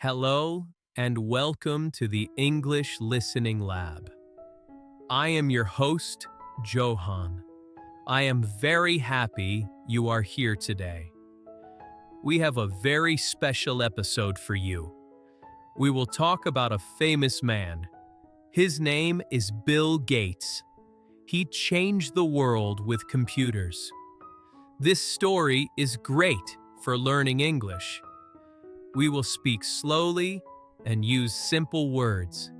Hello and welcome to the English Listening Lab. I am your host, Johan. I am very happy you are here today. We have a very special episode for you. We will talk about a famous man. His name is Bill Gates. He changed the world with computers. This story is great for learning English. We will speak slowly and use simple words.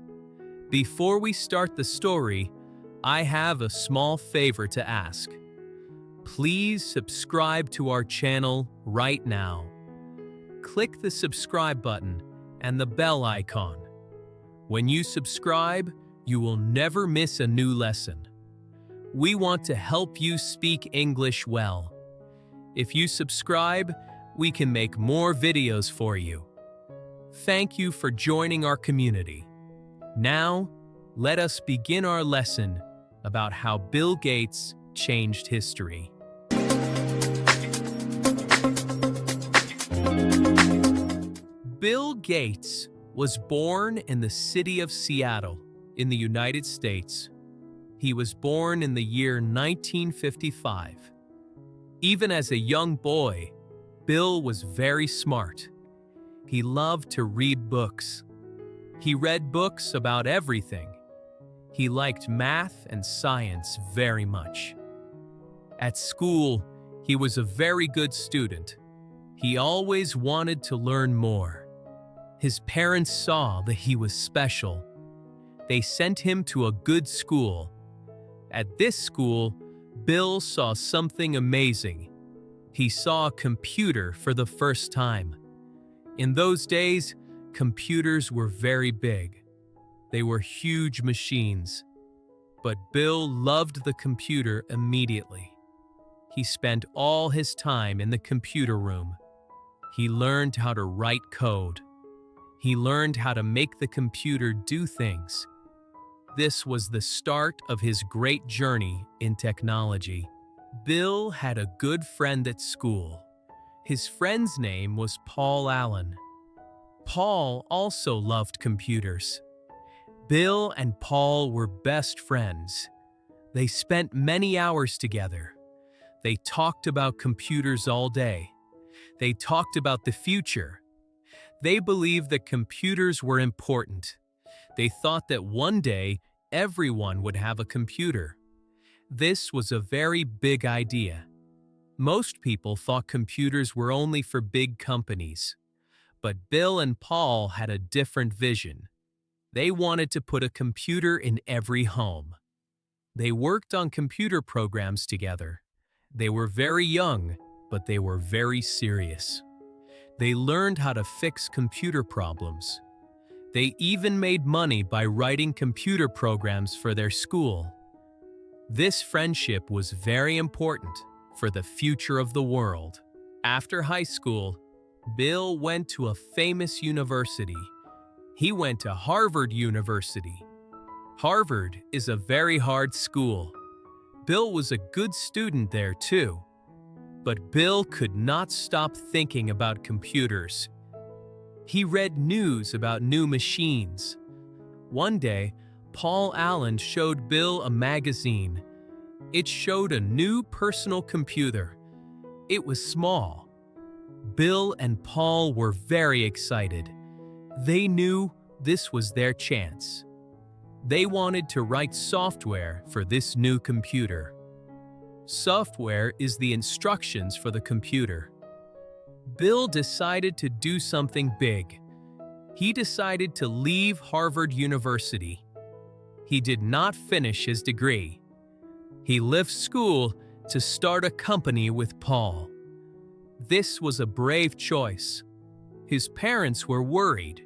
Before we start the story, I have a small favor to ask. Please subscribe to our channel right now. Click the subscribe button and the bell icon. When you subscribe, you will never miss a new lesson. We want to help you speak English well. If you subscribe, we can make more videos for you. Thank you for joining our community. Now, let us begin our lesson about how Bill Gates changed history. Bill Gates was born in the city of Seattle in the United States. He was born in the year 1955. Even as a young boy, Bill was very smart. He loved to read books. He read books about everything. He liked math and science very much. At school, he was a very good student. He always wanted to learn more. His parents saw that he was special. They sent him to a good school. At this school, Bill saw something amazing. He saw a computer for the first time. In those days, computers were very big. They were huge machines. But Bill loved the computer immediately. He spent all his time in the computer room. He learned how to write code. He learned how to make the computer do things. This was the start of his great journey in technology. Bill had a good friend at school. His friend's name was Paul Allen. Paul also loved computers. Bill and Paul were best friends. They spent many hours together. They talked about computers all day. They talked about the future. They believed that computers were important. They thought that one day everyone would have a computer. This was a very big idea. Most people thought computers were only for big companies. But Bill and Paul had a different vision. They wanted to put a computer in every home. They worked on computer programs together. They were very young, but they were very serious. They learned how to fix computer problems. They even made money by writing computer programs for their school. This friendship was very important for the future of the world. After high school, Bill went to a famous university. He went to Harvard University. Harvard is a very hard school. Bill was a good student there too. But Bill could not stop thinking about computers. He read news about new machines. One day, Paul Allen showed Bill a magazine. It showed a new personal computer. It was small. Bill and Paul were very excited. They knew this was their chance. They wanted to write software for this new computer. Software is the instructions for the computer. Bill decided to do something big. He decided to leave Harvard University. He did not finish his degree. He left school to start a company with Paul. This was a brave choice. His parents were worried,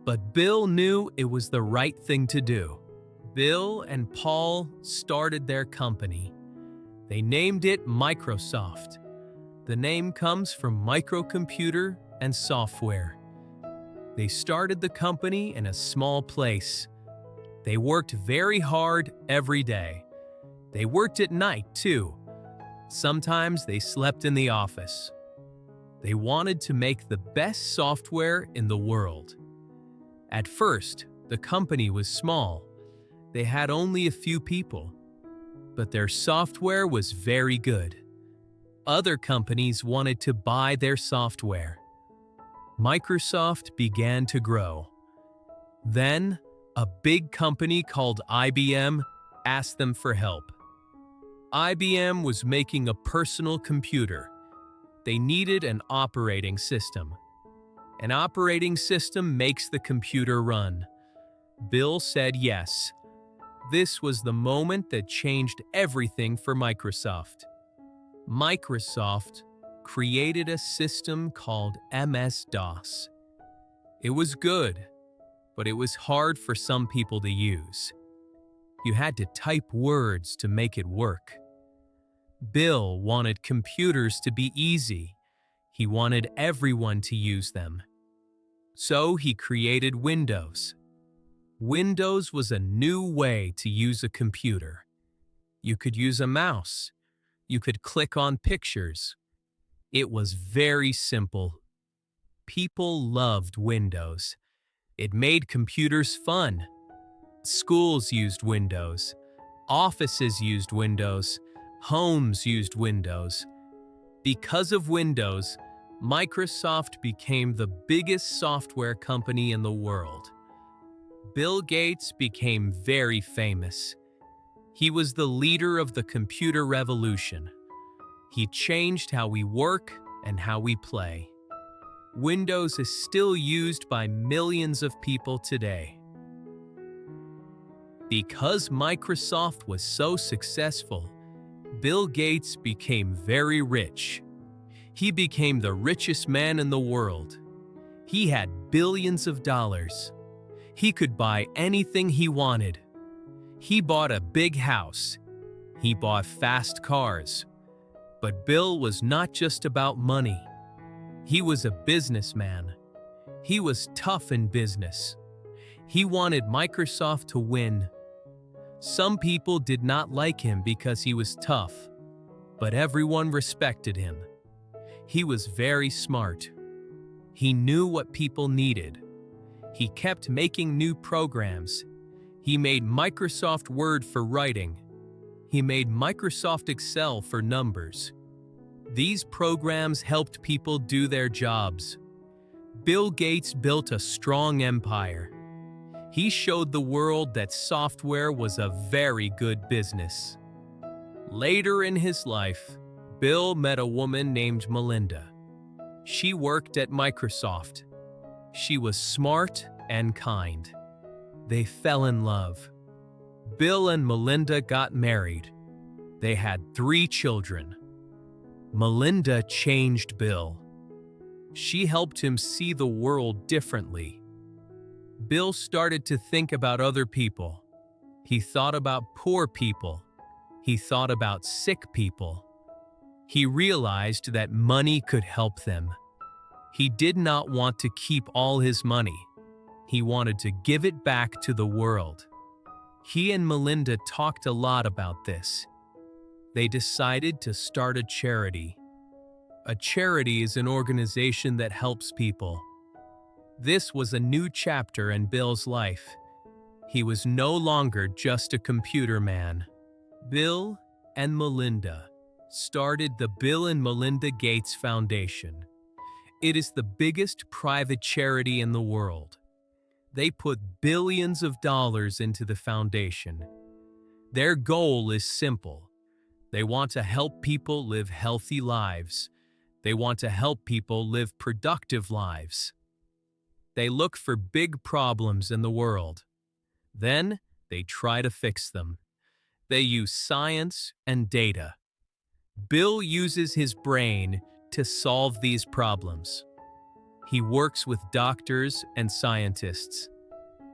but Bill knew it was the right thing to do. Bill and Paul started their company. They named it Microsoft. The name comes from microcomputer and software. They started the company in a small place. They worked very hard every day. They worked at night too. Sometimes they slept in the office. They wanted to make the best software in the world. At first, the company was small. They had only a few people, but their software was very good. Other companies wanted to buy their software. Microsoft began to grow. Then, a big company called IBM asked them for help. IBM was making a personal computer. They needed an operating system. An operating system makes the computer run. Bill said yes. This was the moment that changed everything for Microsoft. Microsoft created a system called MS-DOS. It was good, but it was hard for some people to use. You had to type words to make it work. Bill wanted computers to be easy. He wanted everyone to use them. So he created Windows. Windows was a new way to use a computer. You could use a mouse. You could click on pictures. It was very simple. People loved Windows. It made computers fun. Schools used Windows. Offices used Windows. Homes used Windows. Because of Windows, Microsoft became the biggest software company in the world. Bill Gates became very famous. He was the leader of the computer revolution. He changed how we work and how we play. Windows is still used by millions of people today. Because Microsoft was so successful, Bill Gates became very rich. He became the richest man in the world. He had billions of dollars. He could buy anything he wanted. He bought a big house. He bought fast cars. But Bill was not just about money. He was a businessman. He was tough in business. He wanted Microsoft to win. Some people did not like him because he was tough, but everyone respected him. He was very smart. He knew what people needed. He kept making new programs. He made Microsoft Word for writing. He made Microsoft Excel for numbers. These programs helped people do their jobs. Bill Gates built a strong empire. He showed the world that software was a very good business. Later in his life, Bill met a woman named Melinda. She worked at Microsoft. She was smart and kind. They fell in love. Bill and Melinda got married. They had 3 children. Melinda changed Bill. She helped him see the world differently. Bill started to think about other people. He thought about poor people. He thought about sick people. He realized that money could help them. He did not want to keep all his money. He wanted to give it back to the world. He and Melinda talked a lot about this. They decided to start a charity. A charity is an organization that helps people. This was a new chapter in Bill's life. He was no longer just a computer man. Bill and Melinda started the Bill and Melinda Gates Foundation. It is the biggest private charity in the world. They put billions of dollars into the foundation. Their goal is simple. They want to help people live healthy lives. They want to help people live productive lives. They look for big problems in the world. Then they try to fix them. They use science and data. Bill uses his brain to solve these problems. He works with doctors and scientists.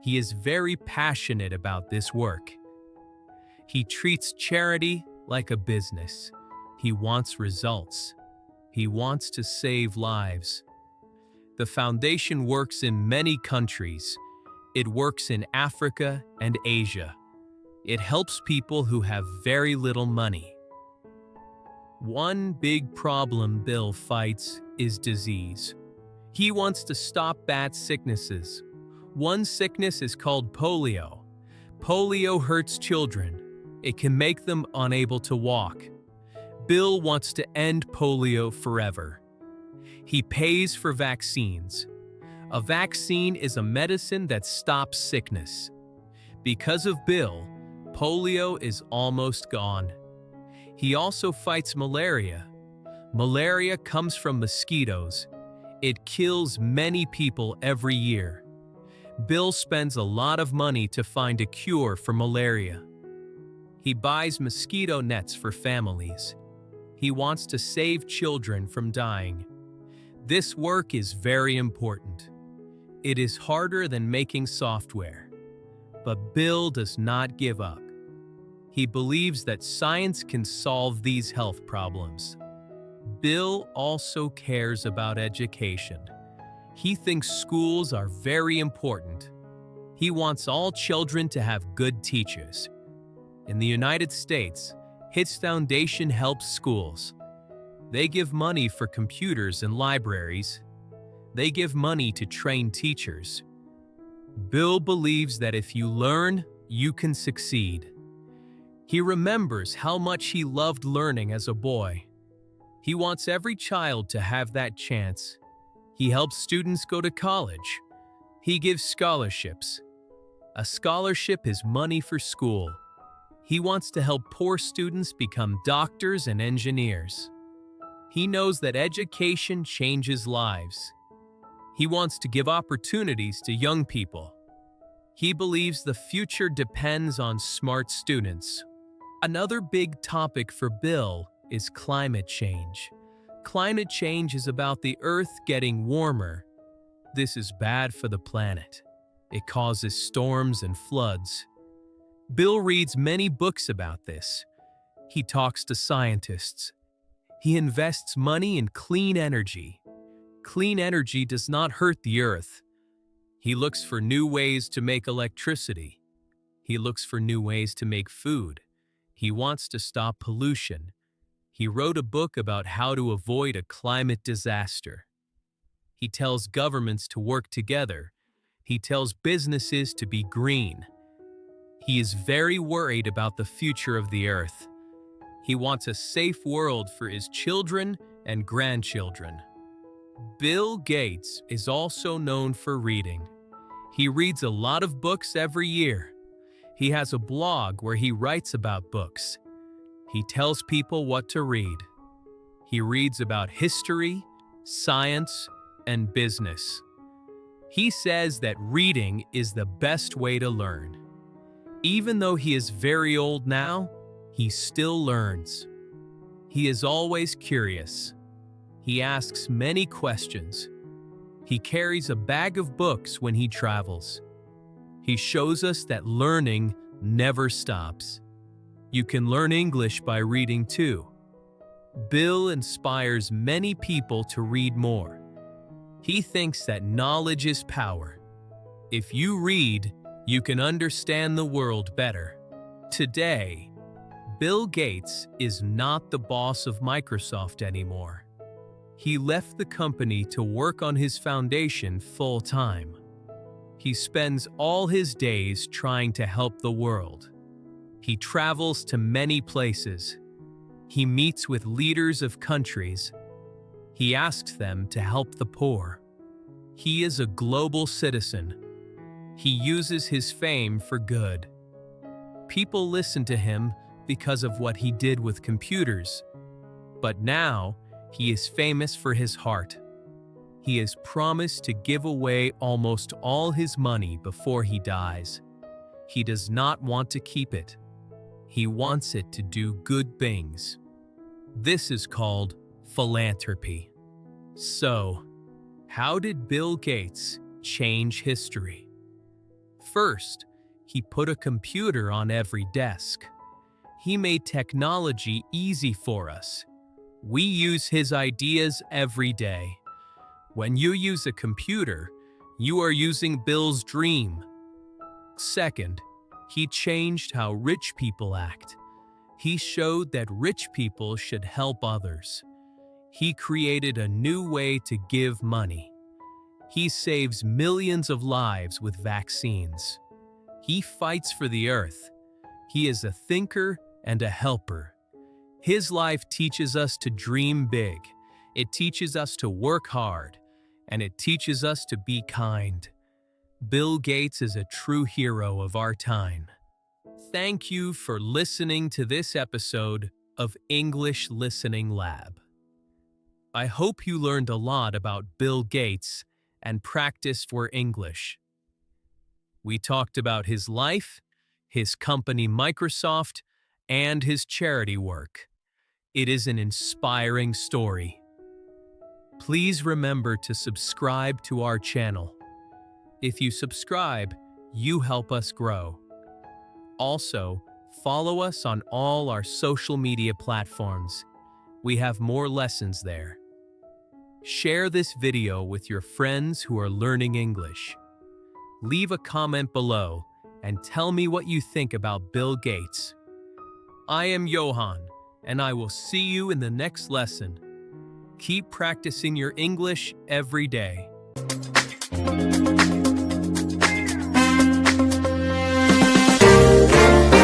He is very passionate about this work. He treats charity like a business. He wants results. He wants to save lives. The foundation works in many countries. It works in Africa and Asia. It helps people who have very little money. One big problem Bill fights is disease. He wants to stop bad sicknesses. One sickness is called polio. Polio hurts children. It can make them unable to walk. Bill wants to end polio forever. He pays for vaccines. A vaccine is a medicine that stops sickness. Because of Bill, polio is almost gone. He also fights malaria. Malaria comes from mosquitoes. It kills many people every year. Bill spends a lot of money to find a cure for malaria. He buys mosquito nets for families. He wants to save children from dying. This work is very important. It is harder than making software. But Bill does not give up. He believes that science can solve these health problems. Bill also cares about education. He thinks schools are very important. He wants all children to have good teachers. In the United States, his foundation helps schools. They give money for computers and libraries. They give money to train teachers. Bill believes that if you learn, you can succeed. He remembers how much he loved learning as a boy. He wants every child to have that chance. He helps students go to college. He gives scholarships. A scholarship is money for school. He wants to help poor students become doctors and engineers. He knows that education changes lives. He wants to give opportunities to young people. He believes the future depends on smart students. Another big topic for Bill is climate change. Climate change is about the Earth getting warmer. This is bad for the planet. It causes storms and floods. Bill reads many books about this. He talks to scientists. He invests money in clean energy. Clean energy does not hurt the Earth. He looks for new ways to make electricity. He looks for new ways to make food. He wants to stop pollution. He wrote a book about how to avoid a climate disaster. He tells governments to work together. He tells businesses to be green. He is very worried about the future of the Earth. He wants a safe world for his children and grandchildren. Bill Gates is also known for reading. He reads a lot of books every year. He has a blog where he writes about books. He tells people what to read. He reads about history, science, and business. He says that reading is the best way to learn. Even though he is very old now, he still learns. He is always curious. He asks many questions. He carries a bag of books when he travels. He shows us that learning never stops. You can learn English by reading too. Bill inspires many people to read more. He thinks that knowledge is power. If you read, you can understand the world better. Today, Bill Gates is not the boss of Microsoft anymore. He left the company to work on his foundation full-time. He spends all his days trying to help the world. He travels to many places. He meets with leaders of countries. He asks them to help the poor. He is a global citizen. He uses his fame for good. People listen to him because of what he did with computers. But now, he is famous for his heart. He has promised to give away almost all his money before he dies. He does not want to keep it. He wants it to do good things. This is called philanthropy. So, how did Bill Gates change history? First, he put a computer on every desk. He made technology easy for us. We use his ideas every day. When you use a computer, you are using Bill's dream. Second, he changed how rich people act. He showed that rich people should help others. He created a new way to give money. He saves millions of lives with vaccines. He fights for the earth. He is a thinker and a helper. His life teaches us to dream big. It teaches us to work hard, and it teaches us to be kind. Bill Gates is a true hero of our time. Thank you for listening to this episode of English Listening Lab. I hope you learned a lot about Bill Gates and practiced for English. We talked about his life, his company Microsoft, and his charity work. It is an inspiring story. Please remember to subscribe to our channel. If you subscribe, you help us grow. Also, follow us on all our social media platforms. We have more lessons there. Share this video with your friends who are learning English. Leave a comment below and tell me what you think about Bill Gates. I am Johan, and I will see you in the next lesson. Keep practicing your English every day.